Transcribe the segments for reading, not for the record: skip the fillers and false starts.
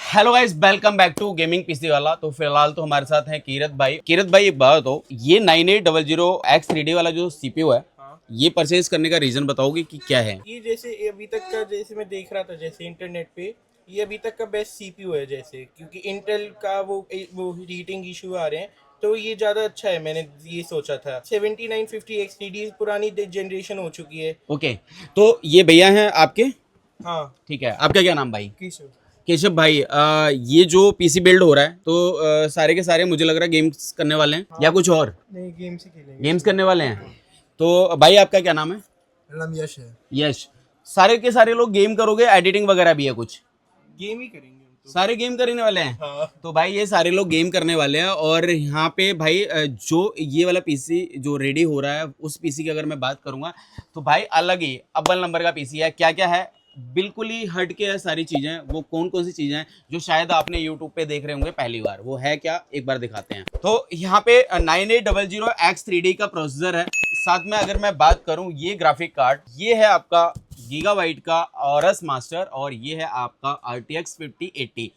Hello guys, welcome back to gaming PC wala. तो फिलहाल तो हमारे साथ है कीरत भाई। कीरत भाई, एक बात हो, ये 9800X3D वाला जो सीपीयू है, हाँ, ये परचेज करने का रीजन बताओगे कि क्या है? ये जैसे अभी तक का जैसे मैं देख रहा था जैसे इंटरनेट पे ये अभी तक का बेस्ट सीपीयू है जैसे क्योंकि इंटेल का वो हीटिंग इशू आ रहे हैं तो ये ज़्यादा अच्छा है। मैंने ये सोचा था 7950 XTD पुरानी जनरेशन हो चुकी है। ओके, तो ये भैया हैं आपके। हाँ, ठीक है, आपका क्या नाम भाई? किस केशव भाई। ये जो पीसी बिल्ड हो रहा है तो सारे के सारे मुझे लग रहा है गेम्स करने वाले हैं या हाँ, कुछ और नहीं गेम्स ही खेलेंगे गेम्स इसमें। करने वाले हैं। तो भाई, आपका क्या नाम है? मेरा नाम यश है। यश। सारे के सारे लोग गेम करोगे, एडिटिंग वगैरह भी है कुछ? गेम ही करेंगे हम तो। सारे गेम करने वाले हैं। हाँ, तो भाई, ये सारे लोग गेम करने वाले हैं। और यहाँ पे भाई जो ये वाला पीसी जो रेडी हो रहा है, उस पीसी की अगर मैं बात करूंगा तो भाई अलग ही अव्वल नंबर का पीसी है। क्या क्या है, बिल्कुल ही हट के है सारी चीजें। वो कौन कौन सी चीजें हैं जो शायद आपने यूट्यूब पे देख रहे होंगे पहली बार, वो है क्या, एक बार दिखाते हैं। तो यहाँ पे 9800X3D का प्रोसेसर है। साथ में अगर मैं बात करूं, ये ग्राफिक कार्ड ये है आपका गीगाबाइट का ऑरस मास्टर, और ये है आपका RTX 5080।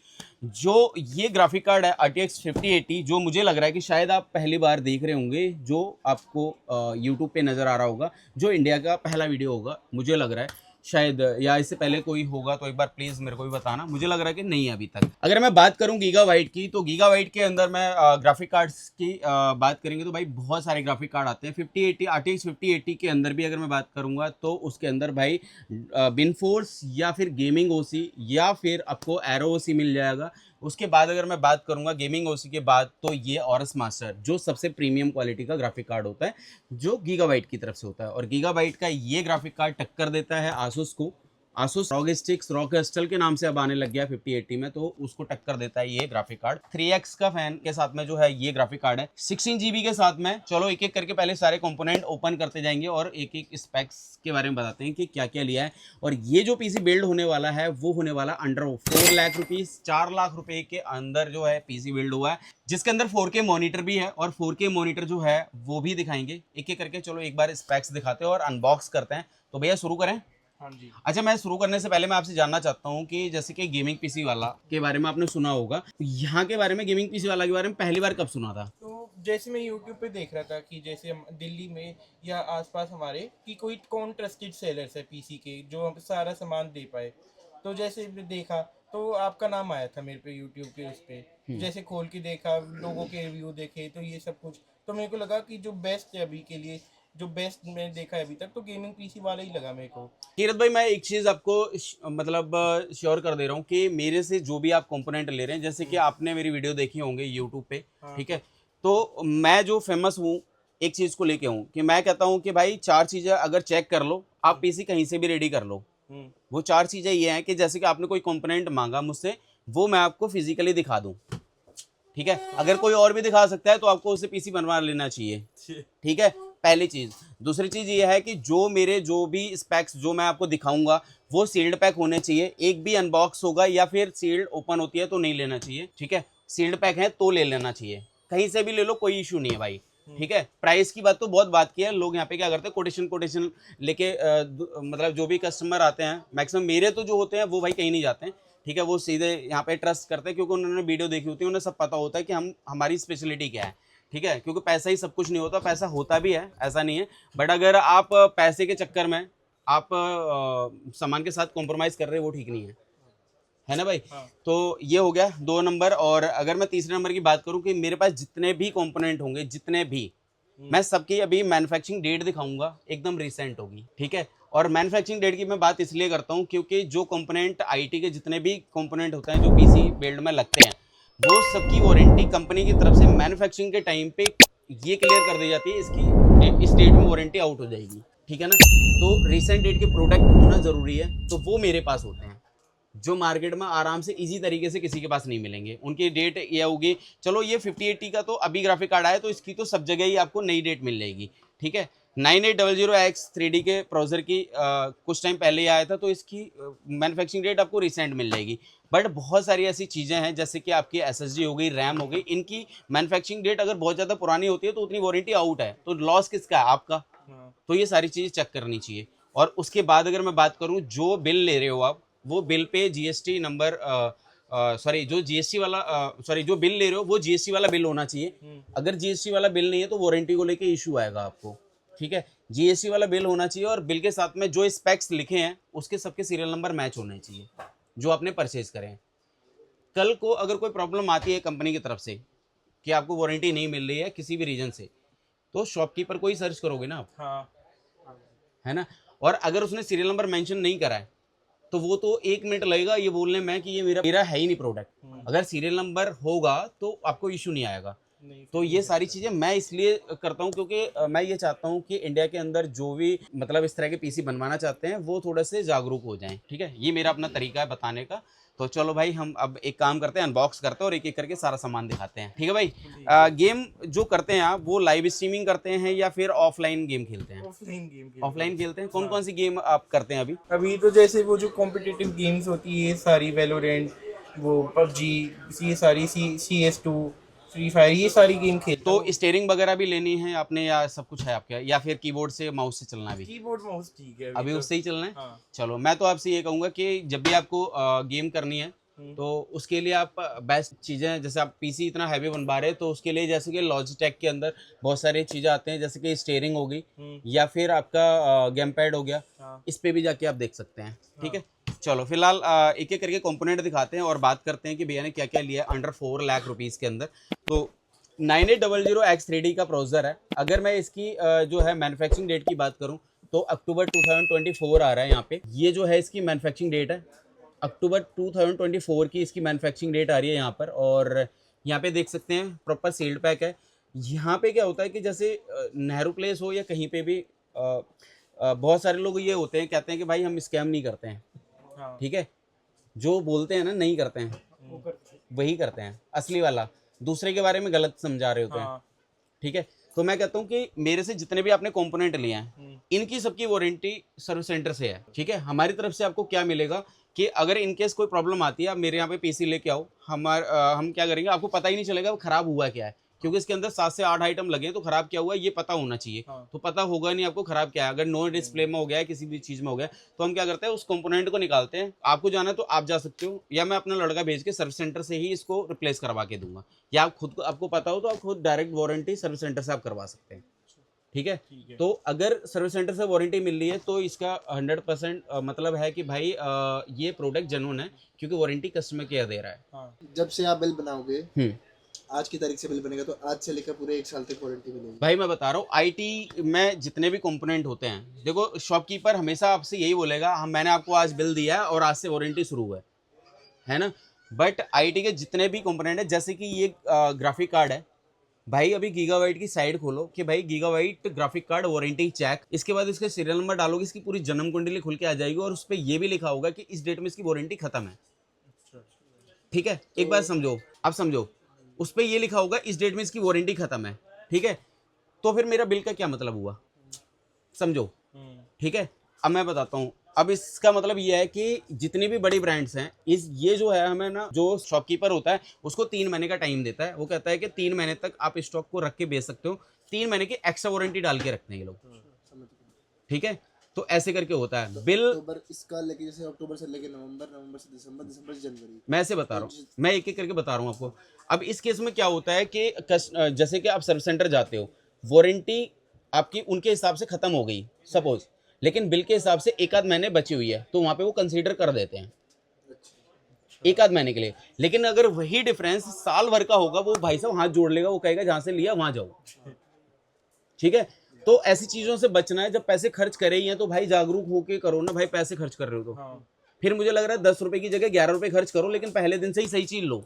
जो ये ग्राफिक कार्ड है RTX 5080, जो मुझे लग रहा है कि शायद आप पहली बार देख रहे होंगे, जो आपको यूट्यूब पे नज़र आ रहा होगा, जो इंडिया का पहला वीडियो होगा मुझे लग रहा है शायद, या इससे पहले कोई होगा तो एक बार प्लीज़ मेरे को भी बताना। मुझे लग रहा है कि नहीं है अभी तक। अगर मैं बात करूं गीगाबाइट की, तो गीगाबाइट के अंदर मैं ग्राफिक कार्ड्स की बात करेंगे तो भाई बहुत सारे ग्राफिक कार्ड आते हैं। 5080 RTX 5080 के अंदर भी अगर मैं बात करूंगा तो उसके अंदर भाई विनफोर्स या फिर गेमिंग ओसी या फिर आपको एरो ओसी मिल जाएगा। उसके बाद अगर मैं बात करूंगा गेमिंग ओसी के बाद, तो ये ऑरस मास्टर जो सबसे प्रीमियम क्वालिटी का ग्राफिक कार्ड होता है, जो गीगाबाइट की तरफ से होता है। और गीगाबाइट का ये ग्राफिक कार्ड टक्कर देता है आसूस को। Asus ROG Strix ROG Crystal के नाम से अब आने लग गया 5080 में, तो उसको टक्कर देता है ये ग्राफिक कार्ड। 3x का फैन के साथ में जो है ये ग्राफिक कार्ड है, 16 GB के साथ में। चलो एक एक करके पहले सारे कंपोनेंट ओपन करते जाएंगे और एक एक स्पेक्स के बारे में बताते हैं कि क्या क्या लिया है। और ये जो पीसी बिल्ड होने वाला है वो होने वाला अंडर 4 लाख रुपीज, 4 लाख रुपए के अंदर जो है पीसी बिल्ड हुआ है, जिसके अंदर 4K मॉनिटर भी है। और 4K मॉनिटर जो है वो भी दिखाएंगे एक एक करके। चलो एक बार स्पेक्स दिखाते हैं और अनबॉक्स करते हैं। तो भैया शुरू करें? हाँ जी। अच्छा, मैं शुरू करने से पहले मैं आपसे जानना चाहता हूँ कि जैसे कि गेमिंग पीसी वाला के बारे में आपने सुना होगा, तो यहाँ के बारे में, गेमिंग पीसी वाला के बारे में पहली बार कब सुना था? तो जैसे मैं यूट्यूब पे देख रहा था कि जैसे हम दिल्ली में या आसपास हमारे कि कोई कौन ट्रस्टेड सेलर्स है पीसी के जो हम सारा सामान दे पाए। तो जैसे मैं देखा तो आपका नाम आया था मेरे पे यूट्यूब के उस पे। जैसे खोल के देखा, लोगों के रिव्यू देखे तो ये सब कुछ, तो मेरे को लगा कि जो बेस्ट है अभी के लिए, जो बेस्ट मैंने देखा है अभी तक तो गेमिंग पीसी वाला ही लगा मेरे को। कीरत भाई, मैं एक चीज आपको मतलब श्योर कर दे रहा हूँ कि मेरे से जो भी आप कंपोनेंट ले रहे हैं, जैसे कि आपने मेरी वीडियो देखी होंगे यूट्यूब पे, हाँ, ठीक है, तो मैं जो फेमस हूँ एक चीज को लेके हूँ कि मैं कहता हूँ कि भाई 4 चीजें अगर चेक कर लो, आप पीसी कहीं से भी रेडी कर लो। हम्म, वो 4 चीजें ये हैं कि जैसे कि आपने कोई कंपोनेंट मांगा मुझसे, वो मैं आपको फिजिकली दिखा दूं। ठीक है, अगर कोई और भी दिखा सकता है तो आपको उससे पीसी बनवा लेना चाहिए। ठीक है, पहली चीज। दूसरी चीज ये है कि जो मेरे जो भी स्पेक्स जो मैं आपको दिखाऊंगा वो सील्ड पैक होने चाहिए। एक भी अनबॉक्स होगा या फिर सील्ड ओपन होती है तो नहीं लेना चाहिए। ठीक है, सील्ड पैक है तो ले लेना चाहिए, कहीं से भी ले लो, कोई इशू नहीं है भाई। ठीक है, प्राइस की बात तो बहुत बात की है। लोग यहाँ पे क्या करते हैं, कोटेशन कोटेशन लेके मतलब जो भी कस्टमर आते हैं, मैक्सिमम मेरे तो जो होते हैं वो भाई कहीं नहीं जाते हैं। ठीक है, वो सीधे यहाँ पे ट्रस्ट करते हैं क्योंकि उन्होंने वीडियो देखी होती है, उन्हें सब पता होता है कि हम हमारी स्पेशलिटी क्या है। ठीक है, क्योंकि पैसा ही सब कुछ नहीं होता, पैसा होता भी है, ऐसा नहीं है। बट अगर आप पैसे के चक्कर में आप सामान के साथ कॉम्प्रोमाइज़ कर रहे हो, वो ठीक नहीं है ना भाई? हाँ, तो ये हो गया 2 नंबर। और अगर मैं तीसरे नंबर की बात करूं कि मेरे पास जितने भी कंपोनेंट होंगे, जितने भी, मैं सबकी अभी मैन्युफैक्चरिंग डेट दिखाऊंगा, एकदम रिसेंट होगी। ठीक है, और मैन्युफैक्चरिंग डेट की मैं बात इसलिए करता हूं क्योंकि जो कंपोनेंट आईटी के जितने भी कंपोनेंट होते हैं जो पीसी बिल्ड में लगते हैं, वो सबकी वारंटी कंपनी की तरफ से मैन्युफैक्चरिंग के टाइम पे ये क्लियर कर दी जाती है, इसकी इस डेट में वारंटी आउट हो जाएगी। ठीक है ना, तो रिसेंट डेट के प्रोडक्ट होना जरूरी है, तो वो मेरे पास होते हैं जो मार्केट में आराम से इजी तरीके से किसी के पास नहीं मिलेंगे। उनकी डेट ये होगी, चलो ये 5080 का तो अभी ग्राफिक कार्ड आया तो इसकी तो सब जगह ही आपको नई डेट मिल जाएगी। ठीक है, 9800X3D के प्रोसेसर की कुछ टाइम पहले ही आया था, तो इसकी मैन्युफैक्चरिंग डेट आपको रिसेंट मिल जाएगी। बट बहुत सारी ऐसी चीज़ें हैं जैसे कि आपकी SSD हो गई, रैम हो गई, इनकी मैन्युफैक्चरिंग डेट अगर बहुत ज़्यादा पुरानी होती है तो उतनी वारंटी आउट है, तो लॉस किसका है, आपका। हाँ, तो ये सारी चीज़ चेक करनी चाहिए। और उसके बाद अगर मैं बात करूं, जो बिल ले रहे हो आप, वो bill pay GST number sorry जो जीएसटी वाला सॉरी जो बिल ले रहे हो वो जीएसटी वाला बिल होना चाहिए। अगर जीएसटी वाला बिल नहीं है तो वारंटी को लेके इशू आएगा आपको, ठीक है। जीएसटी वाला बिल होना चाहिए और बिल के साथ में जो स्पेक्स लिखे हैं उसके सबके सीरियल नंबर मैच होने चाहिए जो आपने परचेज करे हैं। कल को अगर कोई प्रॉब्लम आती है कंपनी की तरफ से कि आपको वारंटी नहीं मिल रही है किसी भी रीजन से, तो शॉपकीपर को ही सर्च करोगे ना आप, हाँ है ना। और अगर उसने सीरियल नंबर मेंशन नहीं करा है तो वो तो 1 मिनट लगेगा ये बोलने में कि ये मेरा है ही नहीं प्रोडक्ट। अगर सीरियल नंबर होगा तो आपको इशू नहीं आएगा। नहीं, तो ये सारी चीज़ें मैं इसलिए करता हूँ क्योंकि मैं ये चाहता हूँ कि इंडिया के अंदर जो भी मतलब इस तरह के पीसी बनवाना चाहते हैं वो थोड़े से जागरूक हो जाएं, ठीक है। ये मेरा अपना तरीका है बताने का। तो चलो भाई हम अब एक काम करते हैं, अनबॉक्स करते हैं और एक एक करके सारा सामान दिखाते हैं, ठीक है भाई। गेम जो करते हैं आप वो लाइव स्ट्रीमिंग करते हैं या फिर ऑफलाइन गेम खेलते हैं? ऑफलाइन गेम ऑफलाइन खेलते हैं। कौन कौन सी गेम आप करते हैं अभी? अभी तो जैसे वो जो कॉम्पिटिटिव गेम्स होती है सारी, वेलोरेंट, वो पबजी, ये सारी CS2, फ्री फायर, ये सारी गेम खेलता हूँ। तो स्टीयरिंग वगैरह भी लेनी है आपने या सब कुछ है आपके, या फिर कीबोर्ड से माउस से चलना भी? कीबोर्ड माउस ठीक है अभी तो। उससे ही चलना है। हाँ। चलो मैं तो आपसे ये कहूँगा कि जब भी आपको गेम करनी है तो उसके लिए आप बेस्ट चीज़ें, जैसे आप पीसी इतना हैवी बनवा रहे हैं तो उसके लिए जैसे कि लॉजिटेक के अंदर बहुत सारी चीज़ें आते हैं, जैसे कि स्टीयरिंग हो गई या फिर आपका गेम पैड हो गया। हाँ। इस पे भी जाके आप देख सकते हैं, ठीक है। चलो फिलहाल एक एक करके कंपोनेंट दिखाते हैं और बात करते हैं कि भैया ने क्या क्या लिया अंडर 4 लाख रुपीज़ के अंदर। तो 9800X3D का प्रोसेसर है। अगर मैं इसकी जो है मैन्युफैक्चरिंग डेट की बात करूं तो अक्टूबर 2024 आ रहा है यहाँ पे। ये जो है इसकी मैन्युफैक्चरिंग डेट है, अक्टूबर 2024 की इसकी मैन्युफैक्चरिंग डेट आ रही है यहाँ पर। और यहाँ पे देख सकते हैं प्रॉपर सील्ड पैक है। यहाँ पे क्या होता है कि जैसे नेहरू प्लेस हो या कहीं पे भी बहुत सारे लोग ये होते हैं, कहते हैं कि भाई हम स्कैम नहीं करते हैं, हाँ। ठीक है। जो बोलते हैं ना नहीं करते हैं वही करते हैं, असली वाला दूसरे के बारे में गलत समझा रहे होते हैं, हाँ। ठीक है। तो मैं कहता हूँ कि मेरे से जितने भी आपने कंपोनेंट लिए हैं इनकी सबकी वारंटी सर्विस सेंटर से है, ठीक है। हमारी तरफ से आपको क्या मिलेगा कि अगर इनकेस कोई प्रॉब्लम आती है आप मेरे यहाँ पे पीसी लेके आओ, हम क्या करेंगे आपको पता ही नहीं चलेगा वो खराब हुआ क्या है, क्योंकि इसके अंदर 7 से 8 आइटम लगे हैं। तो खराब क्या हुआ ये पता होना चाहिए। हाँ। तो पता होगा नहीं आपको खराब क्या है। अगर नो डिस्प्ले में हो गया है, किसी भी चीज़ में हो गया, तो हम क्या करते हैं उस कंपोनेंट को निकालते हैं। आपको जाना है तो आप जा सकते हो या मैं अपना लड़का भेज के सर्विस सेंटर से ही इसको रिप्लेस करवा के दूंगा, या आप खुद को आपको पता हो तो आप खुद डायरेक्ट वारंटी सर्विस सेंटर से आप करवा सकते हैं, ठीक है। तो अगर सर्विस सेंटर से वारंटी मिल रही है तो इसका 100% मतलब है कि भाई ये प्रोडक्ट जेन्युइन है, क्योंकि वारंटी कस्टमर केयर दे रहा है। हाँ। जब से आप बिल बनाओगे, आज की तारीख से बिल बनेगा तो आज से लेकर पूरे 1 साल तक वारंटी मिलेगी। भाई मैं बता रहा हूँ आईटी में जितने भी कंपोनेंट होते हैं, देखो शॉपकीपर हमेशा आपसे यही बोलेगा हम मैंने आपको आज बिल दिया है और आज से वारंटी शुरू है ना। बट आईटी के जितने भी कंपोनेंट है, जैसे कि ये ग्राफिक कार्ड है भाई, अभी गीगाबाइट की साइड खोलो कि भाई Gigabyte graphic card warranty check, इसके बाद इसका सीरियल नंबर डालोगे, इसकी पूरी जन्म कुंडली खुल के आ जाएगी और उस पर यह भी लिखा होगा कि इस डेट में इसकी वारंटी खत्म है, ठीक है। एक बार समझो, आप समझो, उस पर यह लिखा होगा इस डेट में इसकी वारंटी खत्म है, ठीक है। तो फिर मेरा बिल का क्या मतलब हुआ, समझो, ठीक है। अब मैं बताता हूँ। अब इसका मतलब ये है कि जितनी भी बड़ी ब्रांड्स हैं ये जो है हमें ना, जो शॉपकीपर होता है उसको 3 महीने का टाइम देता है। वो कहता है कि 3 महीने तक आप स्टॉक को रख के बेच सकते हो, 3 महीने की एक्स्ट्रा वारंटी डाल के रखते हैं ये लोग, ठीक है। तो ऐसे करके होता है बिल। अक्टूबर इसका लेके, जैसे अक्टूबर से लेके नवंबर, नवंबर से दिसंबर, दिसंबर से जनवरी, मैं ऐसे बता रहा हूँ, मैं एक एक करके बता रहा हूँ आपको। अब इस केस में क्या होता है कि जैसे कि आप सर्विस सेंटर जाते हो, वारंटी आपकी उनके हिसाब से खत्म हो गई सपोज, लेकिन बिल के हिसाब से 1 आध महीने बची हुई है तो वहां पे वो कंसीडर कर देते हैं 1 आध महीने के लिए। लेकिन अगर वही डिफरेंस साल भर का होगा, वो भाई साहब हाथ जोड़ लेगा, वो कहेगा जहां से लिया वहां जाओ, ठीक है। तो ऐसी चीजों से बचना है। जब पैसे खर्च करे ही हैं तो भाई जागरूक होके करो ना भाई, पैसे खर्च कर रहे हो तो। हाँ। फिर मुझे लग रहा है 10 रुपए की जगह 11 रुपए खर्च करो, लेकिन पहले दिन से ही सही चीज लो,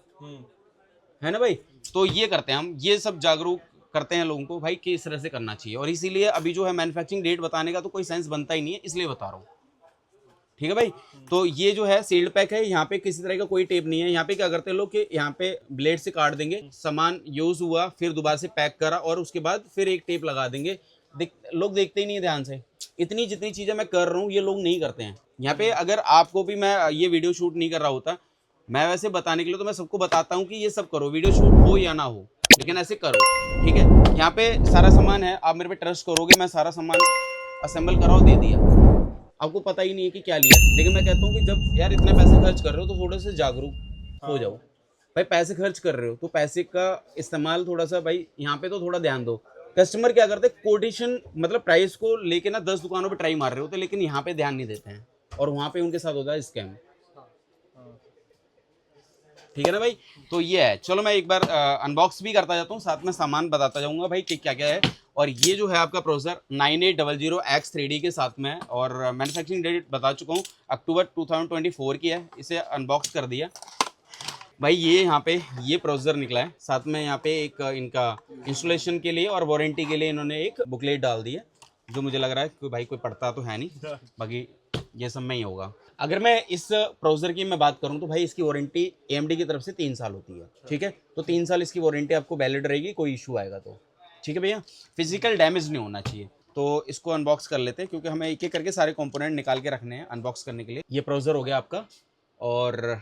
है ना भाई। तो ये करते हैं हम, ये सब जागरूक करते हैं लोगों को भाई कि इस तरह से करना चाहिए। और इसीलिए अभी जो है मैन्युफैक्चरिंग डेट बताने का तो कोई सेंस बनता ही नहीं है, इसलिए बता रहा हूँ, ठीक है भाई। तो ये जो है सील्ड पैक है, यहाँ पे किसी तरह का कोई टेप नहीं है। यहाँ पे क्या करते हैं लोग कि यहाँ पे ब्लेड से काट देंगे, सामान यूज हुआ फिर दोबारा से पैक करा और उसके बाद फिर एक टेप लगा देंगे। लोग देखते ही नहीं ध्यान से। इतनी जितनी चीजें मैं कर रहा हूँ ये लोग नहीं करते हैं यहाँ पे। अगर आपको भी मैं ये वीडियो शूट नहीं कर रहा होता, मैं वैसे बताने के लिए तो मैं सबको बताता हूँ कि ये सब करो, वीडियो शूट हो या ना हो, लेकिन ऐसे करो, ठीक है। यहाँ पे सारा सामान है, आप मेरे पे ट्रस्ट करोगे, मैं सारा सामान असेंबल करा और दे दिया, आपको पता ही नहीं है कि क्या लिया। लेकिन मैं कहता हूँ कि जब यार इतने पैसे खर्च कर रहे हो तो थोड़े से जागरूक हो जाओ भाई। पैसे खर्च कर रहे हो तो पैसे का इस्तेमाल थोड़ा सा भाई यहाँ पे तो थोड़ा ध्यान दो। कस्टमर क्या करते हैं, कोटेशन मतलब प्राइस को लेके ना 10 दुकानों पे ट्राई मार रहे होते, लेकिन यहाँ पे ध्यान नहीं देते हैं और वहाँ पे उनके साथ होता है स्कैम। ठीक है ना भाई। तो ये है, चलो मैं एक बार अनबॉक्स भी करता जाता हूँ, साथ में सामान बताता जाऊंगा भाई कि क्या क्या है। और ये जो है आपका प्रोसेसर 9800X3D के साथ में है और मैन्युफैक्चरिंग डेट बता चुका हूँ, अक्टूबर 2024 की है। इसे अनबॉक्स कर दिया भाई। ये यहाँ पे ये प्रोसेसर निकला है, साथ में यहाँ पे एक इनका इंस्टॉलेशन के लिए और वारंटी के लिए इन्होंने एक बुकलेट डाल दी है, जो मुझे लग रहा है कि भाई कोई पढ़ता तो है नहीं, बाकी ये सब में ही होगा। अगर मैं इस प्रोसेसर की मैं बात करूं तो भाई इसकी वारंटी AMD की तरफ से 3 साल होती है। ठीक है, तो 3 साल इसकी वारंटी आपको वैलिड रहेगी, कोई इशू आएगा तो। ठीक है भैया, फिजिकल डैमेज नहीं होना चाहिए। तो इसको अनबॉक्स कर लेते हैं, क्योंकि हमें एक एक करके सारे कंपोनेंट निकाल के रखने हैं अनबॉक्स करने के लिए। ये प्रोसेसर हो गया आपका और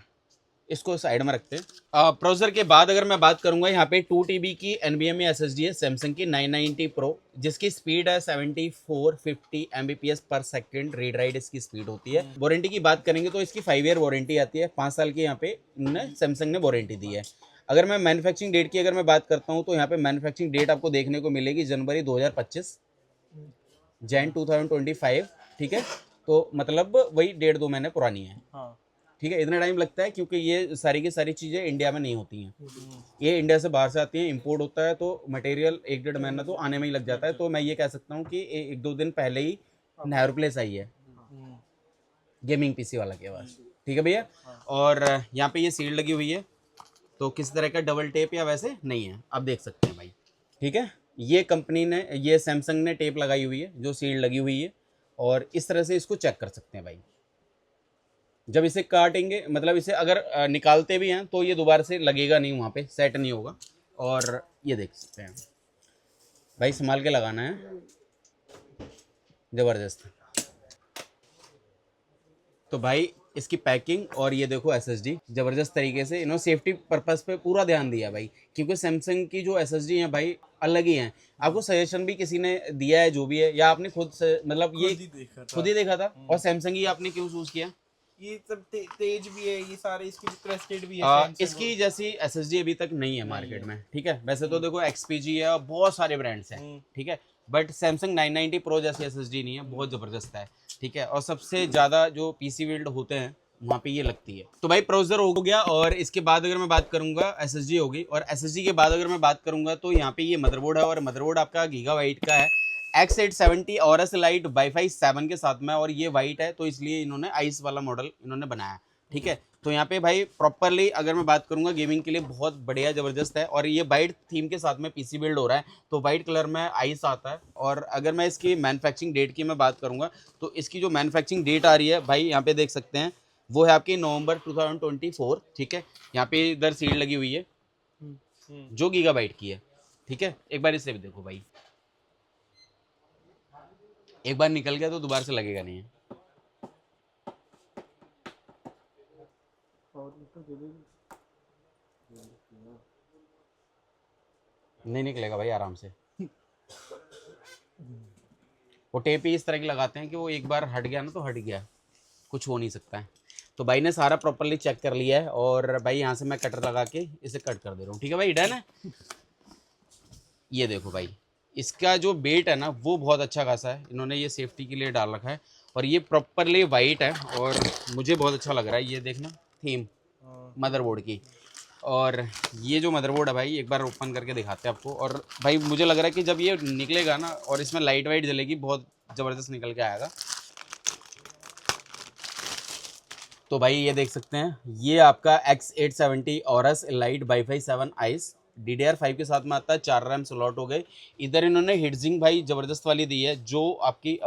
इसको साइड में रखते हैं। प्रोसेसर के बाद अगर मैं बात करूंगा, यहाँ पे 2 TB की NVMe SSD है सैमसंग की 990 Pro, जिसकी स्पीड है 7450 Mbps पर सेकंड रीड राइट इसकी स्पीड होती है। वारंटी की बात करेंगे तो इसकी 5 ईयर वारंटी आती है, 5 साल की यहाँ पे इन्होंने सैमसंग ने वारंटी दी है। अगर मैं मैन्युफैक्चरिंग डेट की अगर मैं बात करता हूँ तो यहाँ पे मैन्युफैक्चरिंग डेट आपको देखने को मिलेगी जनवरी 2025, जैन 2025। ठीक है, तो मतलब वही 1.5-2 महीने पुरानी है। ठीक है, इतना टाइम लगता है क्योंकि ये सारी की सारी चीज़ें इंडिया में नहीं होती हैं, ये इंडिया से बाहर से आती हैं, इंपोर्ट होता है, तो मटेरियल 1-1.5 महीना तो आने में ही लग जाता है। तो मैं ये कह सकता हूँ कि 1-2 दिन पहले ही नया रिप्लेस आई है गेमिंग PC वाला के पास। ठीक है भैया, और यहाँ पे ये सील लगी हुई है, तो किसी तरह का डबल टेप या वैसे नहीं है, आप देख सकते हैं भाई। ठीक है, ये कंपनी ने, ये सैमसंग ने टेप लगाई हुई है जो सील लगी हुई है, और इस तरह से इसको चेक कर सकते हैं भाई। जब इसे काटेंगे, मतलब इसे अगर निकालते भी हैं तो ये दोबारा से लगेगा नहीं, वहाँ पे सेट नहीं होगा। और ये देख सकते हैं भाई, संभाल के लगाना है, ज़बरदस्त। तो भाई इसकी पैकिंग और ये देखो SSD, ज़बरदस्त तरीके से इन्होंने सेफ्टी पर्पस पे पूरा ध्यान दिया भाई, क्योंकि सैमसंग की जो SSD है भाई अलग ही हैं। आपको सजेशन भी किसी ने दिया है जो भी है, या आपने खुद से मतलब ये खुद ही देखा था और सैमसंग ही आपने क्यों चूज किया? ये सब तेज भी है, ये सारे इसकी ट्रस्टेड भी है। इसकी जैसी SSD अभी तक नहीं है मार्केट में। ठीक है, वैसे तो देखो XPG है और बहुत सारे ब्रांड्स हैं। ठीक है, बट सैमसंग 990 Pro जैसी SSD नहीं है, बहुत ज़बरदस्त है। ठीक है, और सबसे ज़्यादा जो PC बिल्ड होते हैं वहाँ पे ये लगती है। तो भाई प्रोसेसर हो गया, और इसके बाद अगर मैं बात करूंगा SSD होगी, और SSD के बाद अगर मैं बात करूंगा तो यहाँ पे ये मदरबोर्ड है, और मदरबोर्ड आपका गीगाबाइट का है, X870 Aorus Elite Wi-Fi 7 के साथ में, और ये वाइट है तो इसलिए इन्होंने आइस वाला मॉडल इन्होंने बनाया। ठीक है, तो यहाँ पे भाई प्रॉपरली अगर मैं बात करूंगा गेमिंग के लिए बहुत बढ़िया ज़बरदस्त है, और ये वाइट थीम के साथ में PC बिल्ड हो रहा है, तो वाइट कलर में आइस आता है। और अगर मैं इसकी मैन्युफैक्चरिंग डेट की मैं बात करूंगा तो इसकी जो मैन्युफैक्चरिंग डेट आ रही है भाई, यहाँ पे देख सकते हैं, वो है आपकी नवंबर 2024। ठीक है, यहाँ पे इधर सील लगी हुई है जो गीगाबाइट की है। ठीक है, एक बार इसे भी देखो भाई, एक बार निकल गया तो दोबारा से लगेगा नहीं है। नहीं निकलेगा भाई, आराम से। वो टेप ही इस तरह की लगाते हैं कि वो एक बार हट गया ना तो हट गया, कुछ हो नहीं सकता है। तो भाई ने सारा प्रॉपरली चेक कर लिया है, और भाई यहाँ से मैं कटर लगा के इसे कट कर दे रहा हूँ। ठीक है भाई, डन है। ये देखो भाई, इसका जो बेल्ट है ना वो बहुत अच्छा खासा है, इन्होंने ये सेफ्टी के लिए डाल रखा है, और ये प्रॉपरली वाइट है और मुझे बहुत अच्छा लग रहा है। ये देखना थीम मदरबोर्ड की, और ये जो मदरबोर्ड है भाई एक बार ओपन करके दिखाते हैं आपको। और भाई मुझे लग रहा है कि जब ये निकलेगा ना और इसमें लाइट वाइट जलेगी, बहुत ज़बरदस्त निकल के आएगा। तो भाई ये देख सकते हैं, ये आपका X870 Aorus Elite Wi-Fi 7 ice DDR5 के साथ में आता है, 4 रैम स्लॉट हो गए। इधर इन्होंने हिटजिंग भाई ज़बरदस्त वाली दी है, जो आपकी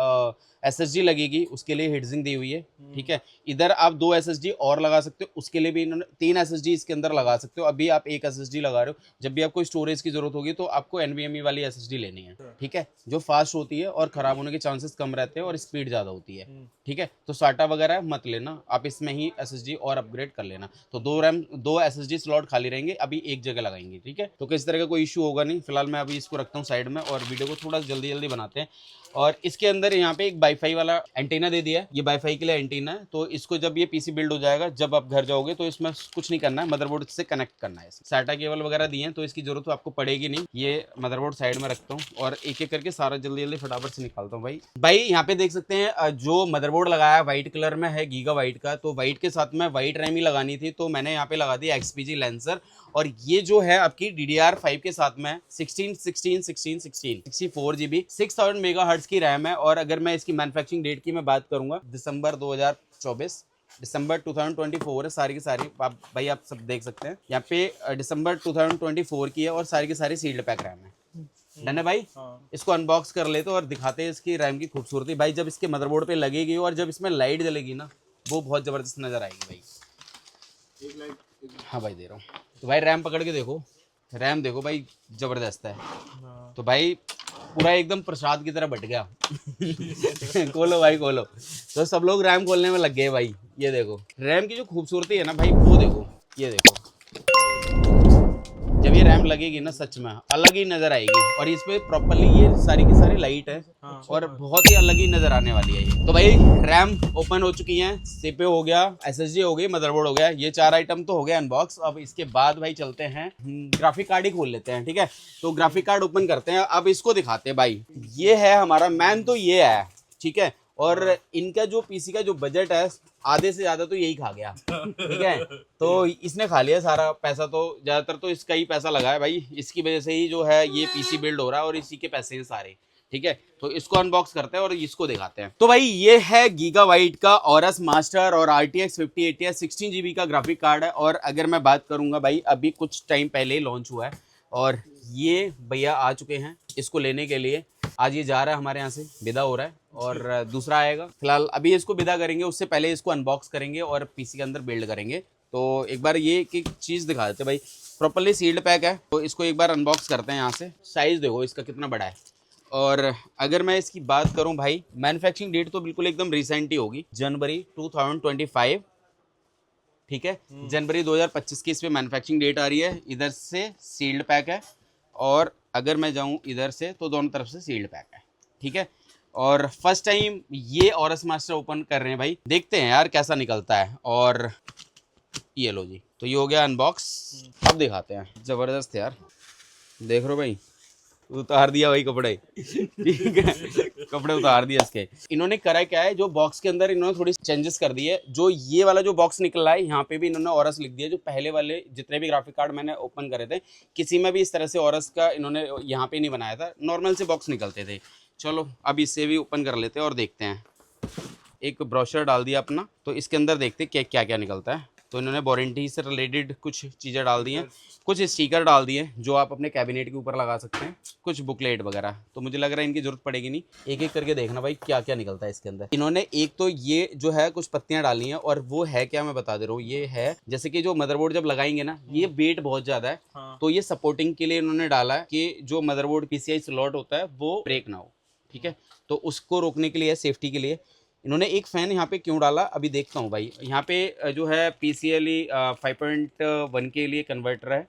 SSD लगेगी उसके लिए हिटजिंग दी हुई है। ठीक है, इधर आप 2 SSD और लगा सकते हो, उसके लिए भी इन्होंने 3 SSD इसके अंदर लगा सकते हो। अभी आप 1 SSD लगा रहे हो, जब भी आपको स्टोरेज की जरूरत होगी तो आपको NVMe वाली SSD लेनी है। ठीक है, जो फास्ट होती है और ख़राब होने के चांसेस कम रहते हैं और स्पीड ज़्यादा होती है। ठीक है, तो SATA वगैरह मत लेना, आप इसमें ही SSD और अपग्रेड कर लेना। तो 2 SSD स्लॉट खाली रहेंगे, अभी एक जगह लगाएंगे। ठीक है, तो किसी तरह का कोई इशू होगा नहीं। फिलहाल मैं अभी इसको रखता हूँ साइड में, और वीडियो को थोड़ा जल्दी जल्दी बनाते हैं। और इसके अंदर यहाँ पे एक वाईफाई वाला एंटीना दे दिया है, ये वाईफाई के लिए एंटीना है। तो इसको जब ये पीसी बिल्ड हो जाएगा, जब आप घर जाओगे तो इसमें कुछ नहीं करना है, मदरबोर्ड से कनेक्ट करना है। साटा केबल वगैरह दिए हैं तो इसकी जरूरत तो आपको पड़ेगी नहीं। ये मदरबोर्ड साइड में रखता हूँ और एक एक करके सारा जल्दी जल्दी फटाफट से निकालता हूँ। भाई यहाँ पे देख सकते हैं जो मदरबोर्ड लगाया है व्हाइट कलर में है, गीगा व्हाइट का। तो व्हाइट के साथ में व्हाइट रैम ही लगानी थी, तो मैंने यहाँ पे लगा दी XPG लेंसर। और ये जो है आपकी DDR5 के साथ में 64 GB 6000 मेगाहर्ट्ज की रैम है। और अगर मैं इसकी मैन्युफैक्चरिंग डेट की मैं बात करूंगा, दिसंबर 2024, दिसंबर 2024 है सारी की सारी। आप भाई आप सब देख सकते हैं यहाँ पे दिसंबर 2024 की है और सारी की सारी सील्ड पैक रैम है। डन है भाई। इसको अनबॉक्स कर लेते और दिखाते हैं इसकी रैम की खूबसूरती। भाई जब इसके मदरबोर्ड पे लगेगी और जब इसमें लाइट जलेगी ना, वो बहुत जबरदस्त नजर आएगी भाई। एक लाइट हाँ भाई दे रहा हूँ। तो भाई रैम पकड़ के देखो, रैम देखो भाई जबरदस्त है। तो भाई पूरा एकदम प्रसाद की तरह बट गया। खोलो भाई खोलो। तो सब लोग रैम खोलने में लग गए भाई। ये देखो रैम की जो खूबसूरती है ना भाई, वो देखो, ये देखो जब ये रैम लगेगी ना सच में अलग ही नजर आएगी। और इस पे प्रॉपरली ये सारी की सारी लाइट है और बहुत ही अलग ही नजर आने वाली है ये। तो भाई रैम ओपन हो चुकी है, CPU हो गया, SSD हो गई, मदरबोर्ड हो गया, ये 4 आइटम तो हो गया अनबॉक्स। अब इसके बाद भाई चलते हैं ग्राफिक कार्ड ही खोल लेते हैं, ठीक है। तो ग्राफिक कार्ड ओपन करते हैं, अब इसको दिखाते हैं भाई। ये है हमारा मैन, तो ये है, ठीक है। और इनका जो पीसी का जो बजट है आधे से ज्यादा तो यही खा गया, ठीक है। तो इसने खा लिया सारा पैसा, तो ज्यादातर तो इसका ही पैसा लगा है भाई। इसकी वजह से ही जो है ये पीसी बिल्ड हो रहा है और इसी के पैसे हैं सारे, ठीक है। तो इसको अनबॉक्स करते हैं और इसको दिखाते हैं। तो भाई ये है गीगा व्हाइट का ऑरस मास्टर और RTX 5080 16 GB का ग्राफिक कार्ड है। और अगर मैं बात करूंगा भाई, अभी कुछ टाइम पहले ही लॉन्च हुआ है और ये भैया आ चुके हैं इसको लेने के लिए। आज ये जा रहा है हमारे यहाँ से, विदा हो रहा है और दूसरा आएगा। फिलहाल अभी इसको विदा करेंगे, उससे पहले इसको अनबॉक्स करेंगे और पीसी के अंदर बिल्ड करेंगे। तो एक बार ये एक चीज़ दिखा देते भाई, प्रॉपरली सील्ड पैक है। तो इसको एक बार अनबॉक्स करते हैं यहाँ से। साइज़ देखो इसका कितना बड़ा है। और अगर मैं इसकी बात करूँ भाई, मैन्युफैक्चरिंग डेट तो बिल्कुल एकदम रिसेंट ही होगी, जनवरी 2025, ठीक है। जनवरी 2025 की इस पर मैन्युफैक्चरिंग डेट आ रही है। इधर से सील्ड पैक है और अगर मैं जाऊँ इधर से तो दोनों तरफ से सील्ड पैक है, ठीक है। और फर्स्ट टाइम ये ऑरस मास्टर ओपन कर रहे हैं भाई, देखते हैं यार कैसा निकलता है। और ये लो जी, तो ये हो गया अनबॉक्स। अब दिखाते हैं। जबरदस्त यार, देख रहे हो भाई, उतार दिया भाई कपड़े, ठीक है, कपड़े उतार दिए इसके। इन्होंने करा क्या है, जो बॉक्स के अंदर इन्होंने थोड़ी चेंजेस कर दी है। जो ये वाला जो बॉक्स निकला है यहाँ पे भी इन्होंने ऑरस लिख दिया। जो पहले वाले जितने भी ग्राफिक कार्ड मैंने ओपन करे थे, किसी में भी इस तरह से ऑरस का इन्होंने यहाँ पे नहीं बनाया था, नॉर्मल से बॉक्स निकलते थे। चलो अब इसे भी ओपन कर लेते हैं और देखते हैं। एक ब्रोशर डाल दिया अपना, तो इसके अंदर देखते हैं क्या क्या निकलता है। तो इन्होंने वारंटी से रिलेटेड कुछ चीज़ें डाल दी हैं, कुछ स्टिकर डाल दिए जो आप अपने कैबिनेट के ऊपर लगा सकते हैं, कुछ बुकलेट वगैरह। तो मुझे लग रहा है इनकी जरूरत पड़ेगी नहीं। एक एक करके देखना भाई क्या क्या निकलता है इसके अंदर। इन्होंने एक तो ये जो है कुछ पत्तियां डाली हैं, और वो है क्या मैं बता दे रहा हूँ। ये है जैसे कि जो मदरबोर्ड जब लगाएंगे ना, ये वेट बहुत ज़्यादा है, तो ये सपोर्टिंग के लिए इन्होंने डाला है कि जो मदरबोर्ड PCI स्लॉट होता है वो ब्रेक ना हो, ठीक है। तो उसको रोकने के लिए, सेफ्टी के लिए इन्होंने एक फ़ैन यहाँ पे क्यों डाला, अभी देखता हूँ भाई। यहाँ पे जो है PCLE 5.1 के लिए कन्वर्टर है,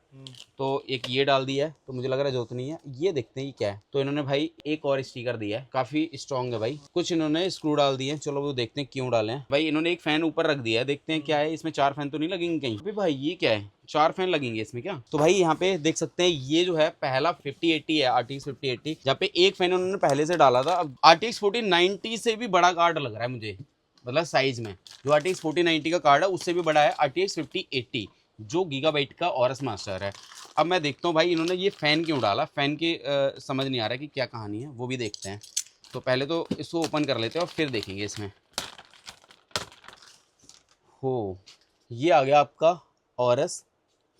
तो एक ये डाल दिया है, तो मुझे लग रहा है जरूरत नहीं है। ये देखते हैं ये क्या है। तो इन्होंने भाई एक और स्टिकर दिया है, काफ़ी स्ट्रॉन्ग है भाई। कुछ इन्होंने स्क्रू डाल दिए हैं, चलो वो देखते हैं क्यों डाले हैं भाई। इन्होंने एक फ़ैन ऊपर रख दिया है, देखते हैं क्या है इसमें। 4 फैन तो नहीं लगेंगे कहीं अभी भाई, ये क्या है, 4 फैन लगेंगे इसमें क्या। तो भाई यहाँ पे देख सकते हैं, ये जो है पहला 5080 है, RTX 5080, जहाँ पे एक फैन उन्होंने पहले से डाला था। अब RTX 4090 से भी बड़ा कार्ड लग रहा है मुझे, मतलब साइज में। जो RTX 4090 का कार्ड है उससे भी बड़ा है RTX 5080, जो गीगाबाइट का ऑरस मास्टर है। अब मैं देखता हूँ भाई इन्होंने ये फ़ैन क्यों डाला, फ़ैन की समझ नहीं आ रहा है कि क्या कहानी है, वो भी देखते हैं। तो पहले तो इसको ओपन कर लेते हैं और फिर देखेंगे इसमें। हो, ये आ गया आपका ऑरस।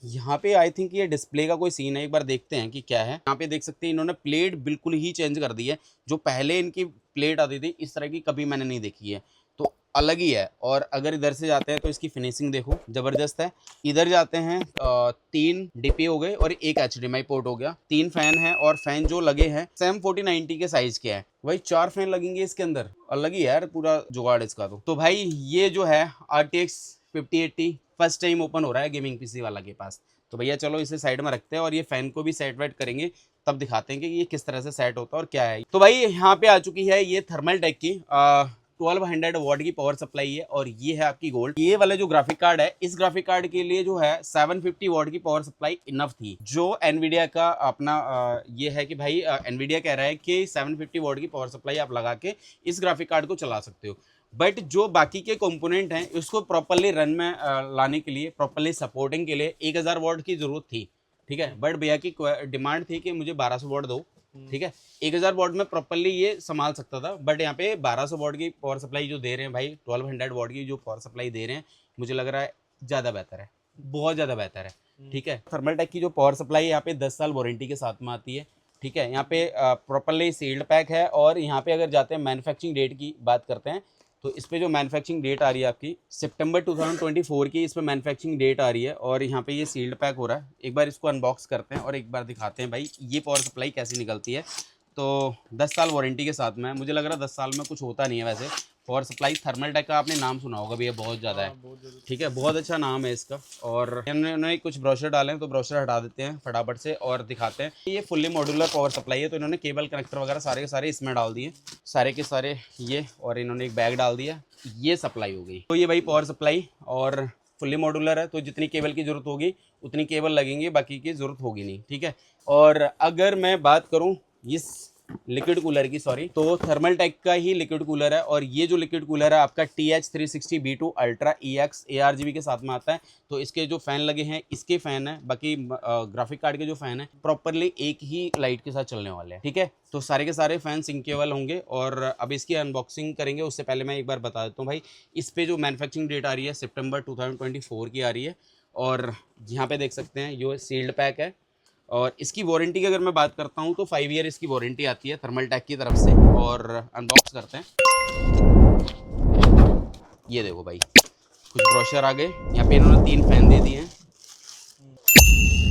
यहाँ पे आई थिंक ये डिस्प्ले का कोई सीन है, एक बार देखते हैं कि क्या है। यहाँ पे देख सकते हैं इन्होंने प्लेट बिल्कुल ही चेंज कर दी है। जो पहले इनकी प्लेट आती थी इस तरह की कभी मैंने नहीं देखी है, तो अलग ही है। और अगर इधर से जाते हैं तो इसकी फिनिशिंग देखो, ज़बरदस्त है। इधर जाते हैं 3 DP हो गए और एक HDMI पोर्ट हो गया। 3 फैन है और फैन जो लगे हैं सेम 4090 के साइज के हैं भाई। 4 फैन लगेंगे इसके अंदर, अलग ही है यार पूरा जुगाड़ इसका। तो भाई ये जो है RTX 5080 फर्स्ट टाइम ओपन हो रहा है गेमिंग PC वाला के पास। तो भैया चलो इसे साइड में रखते हैं और ये फ़ैन को भी सेट वेट करेंगे, तब दिखाते हैं कि ये किस तरह से सेट होता है और क्या है। तो भाई यहाँ पे आ चुकी है ये थर्मल टेक की 1200 वॉट की पावर सप्लाई है और ये है आपकी गोल्ड। ये वाला जो ग्राफिक कार्ड है, इस ग्राफिक कार्ड के लिए जो है 750 वॉट की पावर सप्लाई इनफ थी। जो एनवीडिया का अपना ये है कि भाई एनवीडिया कह रहा है कि 750 वॉट की पावर सप्लाई आप लगा के इस ग्राफिक कार्ड को चला सकते हो, बट जो बाकी के कंपोनेंट हैं उसको प्रॉपरली रन में लाने के लिए, प्रॉपरली सपोर्टिंग के लिए 1000 वॉट की जरूरत थी। ठीक है, बट भैया की डिमांड थी कि मुझे 1200 वॉट दो। ठीक है, 1000 वॉट में प्रॉपरली ये संभाल सकता था, बट यहाँ पे 1200 वॉट की पावर सप्लाई जो दे रहे हैं भाई, 1200 वॉट की जो पावर सप्लाई दे रहे हैं, मुझे लग रहा है ज़्यादा बेहतर है, बहुत ज़्यादा बेहतर है। ठीक है, थर्मल टेक की जो पावर सप्लाई है यहाँ पे 10 साल वारंटी के साथ में आती है। ठीक है, यहाँ पे प्रॉपरली सील्ड पैक है और यहाँ पे अगर जाते हैं मैन्युफैक्चरिंग डेट की बात करते हैं तो इस पे जो मैन्युफैक्चरिंग डेट आ रही है आपकी सितंबर 2024 की, इस पे मैन्युफैक्चरिंग डेट आ रही है और यहाँ पे ये सील्ड पैक हो रहा है। एक बार इसको अनबॉक्स करते हैं और एक बार दिखाते हैं भाई ये पावर सप्लाई कैसी निकलती है। तो 10 साल वारंटी के साथ में, मुझे लग रहा है 10 साल में कुछ होता नहीं है वैसे। पावर सप्लाई थर्मल टेक का आपने नाम सुना होगा भैया, बहुत ज़्यादा है। ठीक है, बहुत अच्छा नाम है इसका। और इन्होंने कुछ ब्रोशर डाले हैं तो ब्रोशर हटा देते हैं फटाफट से और दिखाते हैं। ये फुल्ली मॉड्यूलर पावर सप्लाई है, तो इन्होंने केबल कनेक्टर वगैरह सारे के सारे इसमें डाल दिए, सारे के सारे ये, और इन्होंने एक बैग डाल दिया, ये सप्लाई हो गई। तो ये भाई पावर सप्लाई और फुल्ली मॉड्यूलर है, तो जितनी केबल की ज़रूरत होगी उतनी केबल लगेंगी, बाकी की ज़रूरत होगी नहीं। ठीक है, और अगर मैं बात करूँ इस लिक्विड कूलर की, सॉरी, तो थर्मल टेक का ही लिक्विड कूलर है और ये जो लिक्विड कूलर है आपका TH360B2 अल्ट्रा EX ARGB के साथ में आता है। तो इसके जो फ़ैन लगे हैं इसके फ़ैन है, बाकी ग्राफिक कार्ड के जो फ़ैन है प्रॉपरली एक ही लाइट के साथ चलने वाले हैं। ठीक है, तो सारे के सारे फ़ैन सिंकेबल होंगे। और अब इसकी अनबॉक्सिंग करेंगे उससे पहले मैं एक बार बता देता हूँ भाई, इस पर जो मैन्युफैक्चरिंग डेट आ रही है सितंबर 2024 की आ रही है और यहाँ पे देख सकते हैं ये सील्ड पैक है। और इसकी वारंटी की अगर मैं बात करता हूँ तो 5 ईयर इसकी वारंटी आती है थर्मल टेक की तरफ से। और अनबॉक्स करते हैं, ये देखो भाई कुछ ब्रोशर आ गए। यहाँ पे इन्होंने 3 फैन दे दिए हैं,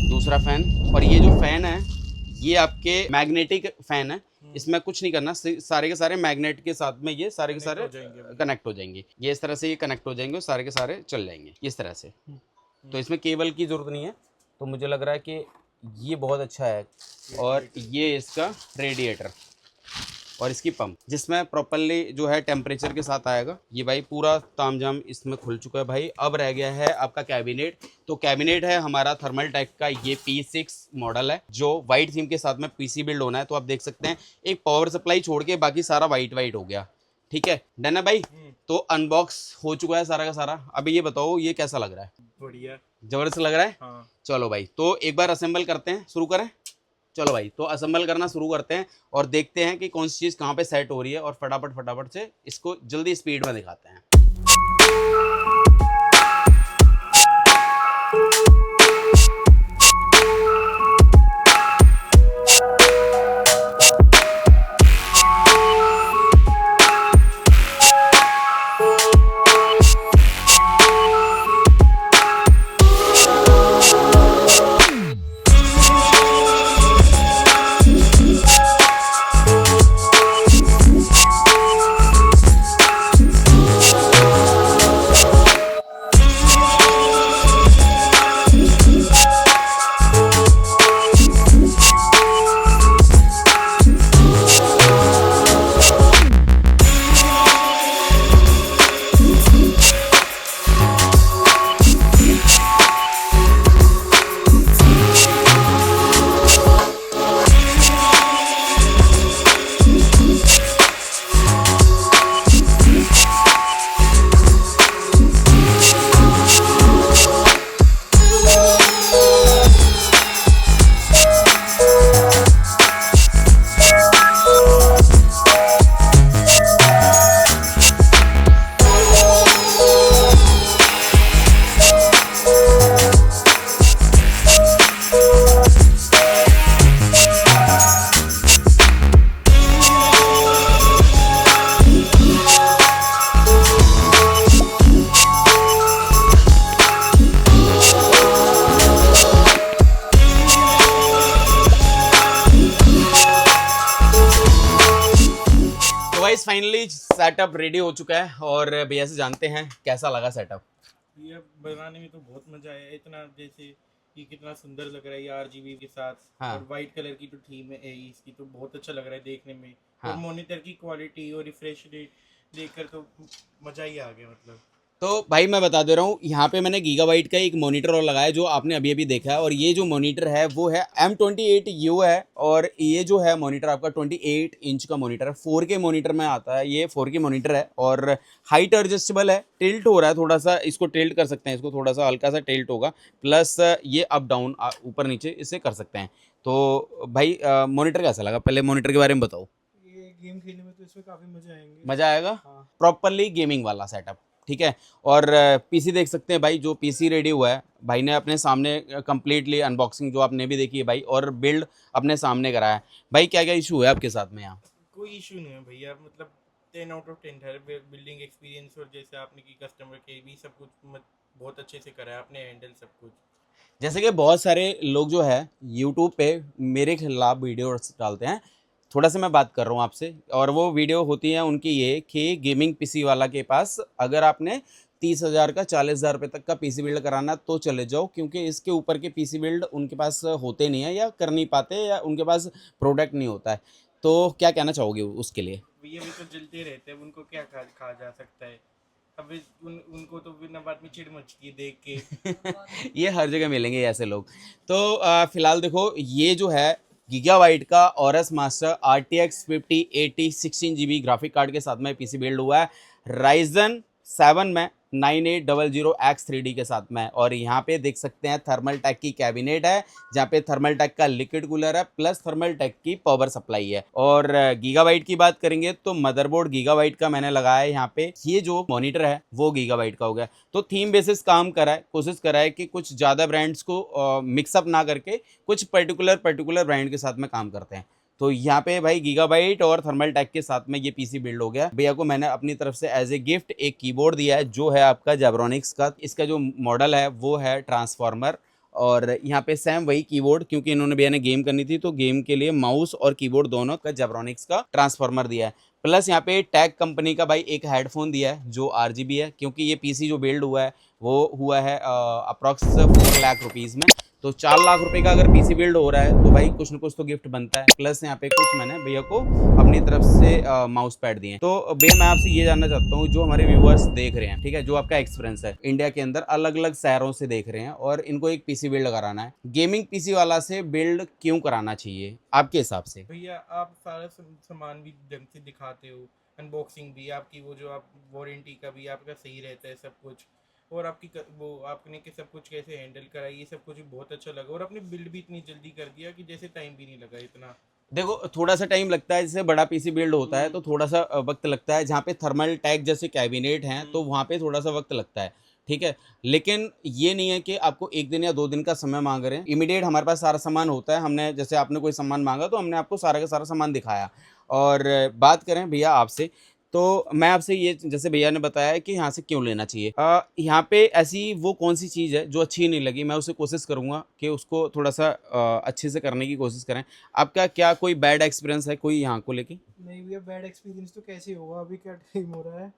दूसरा फैन, और ये जो फैन है ये आपके मैग्नेटिक फैन है, इसमें कुछ नहीं करना, सारे के सारे मैग्नेट के साथ में ये सारे के सारे कनेक्ट हो जाएंगे। ये इस तरह से ये कनेक्ट हो जाएंगे और सारे के सारे चल जाएंगे इस तरह से। तो इसमें केबल की ज़रूरत नहीं है, तो मुझे लग रहा है कि ये बहुत अच्छा है। और ये इसका रेडिएटर और इसकी पंप, जिसमें प्रॉपरली जो है टेम्परेचर के साथ आएगा। ये भाई पूरा तामझाम इसमें खुल चुका है भाई। अब रह गया है आपका कैबिनेट। तो कैबिनेट है हमारा थर्मल टेक का, ये P6 मॉडल है जो वाइट थीम के साथ में PC बिल्ड होना है। तो आप देख सकते हैं एक पावर सप्लाई छोड़ के बाकी सारा वाइट हो गया। ठीक है, डन है भाई। तो अनबॉक्स हो चुका है सारा का सारा। अभी ये बताओ ये कैसा लग रहा है? बढ़िया, जबरदस्त लग रहा है। हाँ। चलो भाई, तो एक बार असेंबल करते हैं, शुरू करें। चलो भाई, तो असेंबल करना शुरू करते हैं और देखते हैं कि कौन सी चीज़ कहाँ पे सेट हो रही है और फटाफट से इसको जल्दी स्पीड में दिखाते हैं। फाइनली सेटअप रेडी हो चुका है और भैया से जानते हैं कैसा लगा सेटअप। ये बनाने में तो बहुत मजा आया। इतना जैसे कि कितना सुंदर लग रहा है ये आरजीबी के साथ। हाँ। और वाइट कलर की जो थीम है इसकी तो बहुत अच्छा लग रहा है देखने में। हाँ। और मॉनिटर की क्वालिटी और रिफ्रेश रेट देखकर तो मजा ही आ गया मतलब। तो भाई मैं बता दे रहा हूँ, यहाँ पे मैंने गीगाबाइट का एक मॉनिटर और लगाया जो आपने अभी अभी देखा है, और ये जो मॉनिटर है वो है M28U है, और ये जो है मॉनिटर आपका 28 इंच का मॉनिटर है, 4K मॉनिटर में आता है, ये 4K मॉनिटर है और हाइट एडजस्टेबल है, टिल्ट हो रहा है थोड़ा सा, इसको टिल्ट कर सकते हैं, इसको थोड़ा सा हल्का सा टिल्ट होगा, प्लस ये अप डाउन ऊपर नीचे इसे कर सकते हैं। तो भाई मॉनिटर कैसा लगा, पहले मॉनिटर के बारे में बताओ। ये गेम खेलने में तो इसमें काफ़ी मज़े आएंगे। मज़ा आएगा, हाँ। प्रॉपरली गेमिंग वाला सेटअप, ठीक है। और पीसी देख सकते हैं भाई, जो पीसी रेडी हुआ है भाई ने अपने सामने कंप्लीटली अनबॉक्सिंग जो आपने भी देखी है भाई, और बिल्ड अपने सामने कराया है भाई। क्या क्या इशू है आपके साथ में यहाँ? कोई इशू नहीं है भैया, मतलब 10 आउट ऑफ 10 है बिल्डिंग एक्सपीरियंस। और जैसे आपने की कस्टमर के भी सब कुछ बहुत अच्छे से करा है आपने हैंडल सब कुछ। जैसे कि बहुत सारे लोग जो है यूट्यूब पे मेरे खिलाफ वीडियो डालते हैं, थोड़ा सा मैं बात कर रहा हूँ आपसे, और वो वीडियो होती है उनकी ये कि गेमिंग पीसी वाला के पास अगर आपने 30,000 का 40,000 रुपये तक का पीसी बिल्ड कराना तो चले जाओ, क्योंकि इसके ऊपर के पीसी बिल्ड उनके पास होते नहीं है, या कर नहीं पाते, या उनके पास प्रोडक्ट नहीं होता है। तो क्या कहना चाहोगे उसके लिए? भैया भी तो जलते रहते हैं, उनको क्या खा जा सकता है। अब उनको तो बिना बात में चिढ़ मचती है देख के। ये हर जगह मिलेंगे ऐसे लोग। तो फिलहाल देखो, ये जो है गीगाबाइट का Aurus master RTX 5080 16GB graphic card के साथ में पीसी बिल्ड हुआ है, Ryzen 7 में 9800X3D के साथ में। और यहाँ पे देख सकते हैं थर्मल टेक की कैबिनेट है, जहाँ पे थर्मल टेक का लिक्विड कूलर है, प्लस थर्मल टेक की पावर सप्लाई है। और गीगाबाइट की बात करेंगे तो मदरबोर्ड गीगाबाइट का मैंने लगाया है यहाँ पे, ये जो मॉनिटर है वो गीगाबाइट का हो गया। तो थीम बेसिस काम करा है, कोशिश करा है कि कुछ ज़्यादा ब्रांड्स को मिक्सअप ना करके कुछ पर्टिकुलर ब्रांड के साथ में काम करते हैं। तो यहाँ पे भाई गीगाबाइट और थर्मल टेक के साथ में ये पीसी बिल्ड हो गया। भैया को मैंने अपनी तरफ से एज ए गिफ्ट एक कीबोर्ड दिया है, जो है आपका जेब्रॉनिक्स का, इसका जो मॉडल है वो है ट्रांसफॉर्मर। और यहाँ पे सेम वही कीबोर्ड, क्योंकि इन्होंने भैया ने गेम करनी थी तो गेम के लिए माउस और कीबोर्ड दोनों का जेब्रॉनिक्स का ट्रांसफॉर्मर दिया है। प्लस यहाँ पे टैग कंपनी का भाई एक हेडफोन दिया है जो RGB है, क्योंकि ये पीसी जो बिल्ड हुआ है वो हुआ है अप्रॉक्स 4 लाख रुपीज़ में। तो 4 लाख रुपए का अगर पीसी बिल्ड हो रहा है तो भाई कुछ ना कुछ तो गिफ्ट बनता है। प्लस यहाँ पे कुछ मैंने भैया को अपनी तरफ से माउस पैड दिए हैं। तो भैया मैं आपसे ये जानना चाहता हूँ, जो हमारे व्यूअर्स देख रहे हैं, ठीक है, जो आपका एक्सपीरियंस है इंडिया के अंदर अलग अलग शहरों से देख रहे हैं और इनको एक पीसी बिल्ड कराना है, गेमिंग पीसी वाला से बिल्ड क्यों कराना चाहिए आपके हिसाब से? भैया आप सारा सामान भी ढंग से दिखाते हो, अनबॉक्सिंग भी आपकी, वो जो आप वारंटी का भी आपका सही रहता है सब कुछ। और आपकी वो आपने के सब कुछ कैसे हैंडल करा ये सब कुछ भी बहुत अच्छा लगा। और आपने बिल्ड भी इतनी जल्दी कर दिया कि जैसे टाइम भी नहीं लगा इतना। देखो थोड़ा सा टाइम लगता है, जैसे बड़ा पीसी बिल्ड होता है तो थोड़ा सा वक्त लगता है, जहाँ पे थर्मल टैग जैसे कैबिनेट हैं तो वहाँ पे थोड़ा सा वक्त लगता है, ठीक है। लेकिन ये नहीं है कि आपको 1 दिन या 2 दिन का समय मांग रहे हैं, इमीडिएट हमारे पास सारा सामान होता है। हमने जैसे आपने कोई सामान मांगा तो हमने आपको सारा का सारा सामान दिखाया। और बात करें भैया आपसे, तो मैं आपसे ये, जैसे भैया ने बताया है कि यहाँ से क्यों लेना चाहिए, यहाँ पे ऐसी वो कौन सी चीज़ है जो अच्छी नहीं लगी, मैं उसे कोशिश करूँगा कि उसको थोड़ा सा अच्छे से करने की कोशिश करें। आपका क्या कोई बैड एक्सपीरियंस है कोई यहाँ को लेके? नहीं भैया, बैड एक्सपीरियंस तो कैसे होगा, अभी क्या टाइम हो रहा है,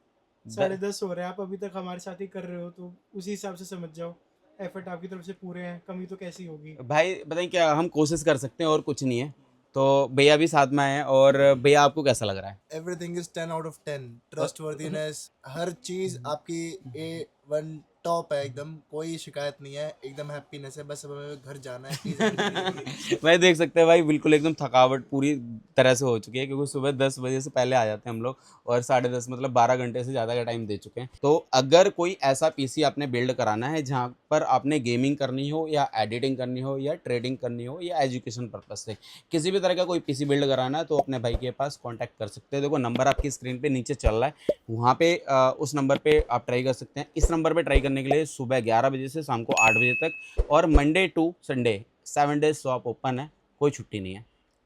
10:30 हो रहा है, आप अभी तक हमारे साथ ही कर रहे हो, तो उसी हिसाब से समझ जाओ एफर्ट आपकी तरफ से पूरे हैं, कमी तो कैसी होगी। भाई बताइए, क्या हम कोशिश कर सकते हैं और कुछ नहीं है। तो भैया भी साथ में आए हैं, और भैया आपको कैसा लग रहा है? Everything is 10 out of 10। Trustworthiness, हर चीज आपकी A1 टॉप है, एकदम कोई शिकायत नहीं है, एकदम हैप्पीनेस है। बस अब हमें घर जाना है प्लीज। भाई देख सकते हैं भाई, बिल्कुल एकदम थकावट पूरी तरह से हो चुकी है, क्योंकि सुबह 10 बजे से पहले आ जाते हैं हम लोग, और 10:30 मतलब 12 घंटे से ज़्यादा का टाइम दे चुके हैं। तो अगर कोई ऐसा पीसी आपने बिल्ड कराना है जहाँ पर आपने गेमिंग करनी हो, या एडिटिंग करनी हो, या ट्रेडिंग करनी हो, या एजुकेशन पर्पज से किसी भी तरह का कोई पीसी बिल्ड कराना है, तो अपने भाई के पास कॉन्टैक्ट कर सकते हैं। देखो नंबर आपकी स्क्रीन पर नीचे चल रहा है, वहाँ पे उस नंबर पर आप ट्राई कर सकते हैं। इस नंबर पर ट्राई करने के लिए सुबह 11 बजे से शाम को 8 बजे तक, और Monday to Sunday 7 days shop open है, कोई छुट्टी नहीं है।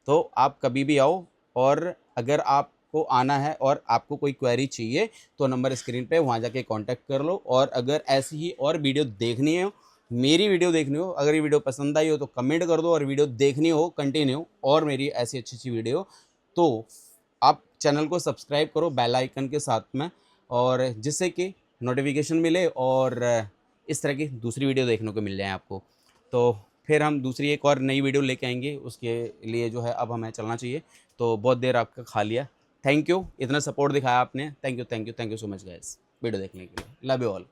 तो आप कभी भी आओ, और अगर आपको आना है और आपको कोई क्वेरी चाहिए तो नंबर स्क्रीन पे वहाँ जाके कांटेक्ट कर लो। और अगर ऐसी ही और वीडियो देखनी हो, मेरी वीडियो देखनी हो, अगर ये वीडियो पसंद आई हो तो कमेंट कर दो, और वीडियो देखनी हो कंटिन्यू और मेरी ऐसी अच्छी वीडियो, तो आप चैनल को सब्सक्राइब करो बेल आइकन के साथ में, और जिससे कि नोटिफिकेशन मिले और इस तरह की दूसरी वीडियो देखने को मिल जाए आपको। तो फिर हम दूसरी एक और नई वीडियो लेके आएंगे, उसके लिए जो है अब हमें चलना चाहिए। तो बहुत देर आपका खा लिया, थैंक यू, इतना सपोर्ट दिखाया आपने, thank you so much guys video देखने के लिए, लव यू ऑल।